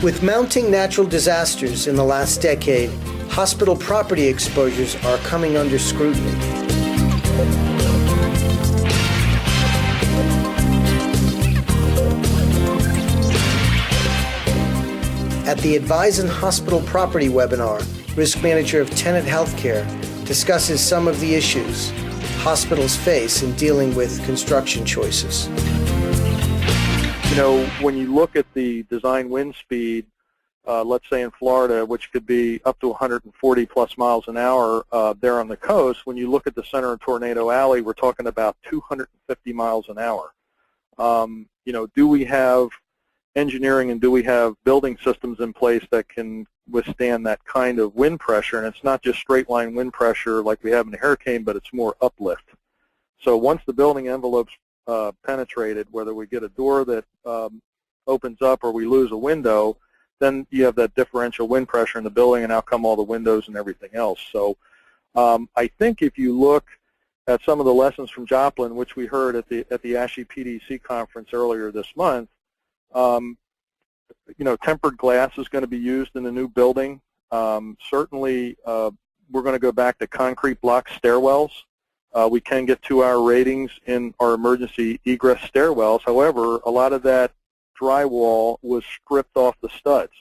With mounting natural disasters in the last decade, hospital property exposures are coming under scrutiny. At the Advisen Hospital Property webinar, risk manager of Tenet Healthcare discusses some of the issues hospitals face in dealing with construction choices. You know, when you look at the design wind speed, let's say in Florida, which could be up to 140 plus miles an hour there on the coast, when you look at the center of Tornado Alley, we're talking about 250 miles an hour. You know, do we have engineering and do we have building systems in place that can withstand that kind of wind pressure? And it's not just straight line wind pressure like we have in a hurricane, but it's more uplift. So once the building envelope's penetrated, whether we get a door that opens up or we lose a window, then you have that differential wind pressure in the building, and out come all the windows and everything else. So I think if you look at some of the lessons from Joplin, which we heard at the ASHI PDC conference earlier this month, you know, tempered glass is going to be used in the new building. Certainly, we're going to go back to concrete block stairwells. We can get 2-hour ratings in our emergency egress stairwells. However, a lot of that drywall was stripped off the studs.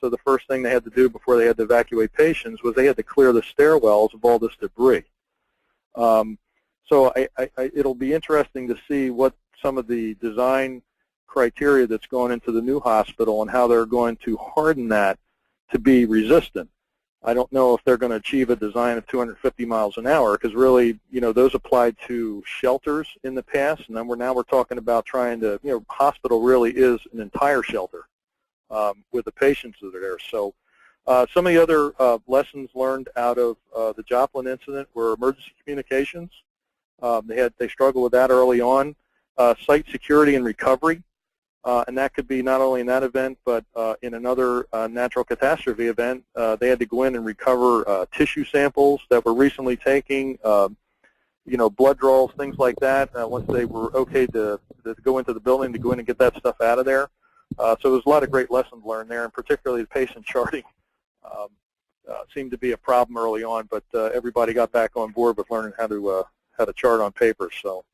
So the first thing they had to do before they had to evacuate patients was they had to clear the stairwells of all this debris. So it'll be interesting to see what some of the design criteria that's going into the new hospital and how they're going to harden that to be resistant. I don't know if they're going to achieve a design of 250 miles an hour, because really, you know, those applied to shelters in the past, and then we're talking about trying to, you know, hospital really is an entire shelter with the patients that are there. So some of the other lessons learned out of the Joplin incident were emergency communications. They struggled with that early on. Site security and recovery. And that could be not only in that event, but in another natural catastrophe event. They had to go in and recover tissue samples that were recently taken, you know, blood draws, things like that, once they were okay to go into the building, to go in and get that stuff out of there. So there's a lot of great lessons learned there, and particularly the patient charting seemed to be a problem early on, but everybody got back on board with learning how to chart on paper. So.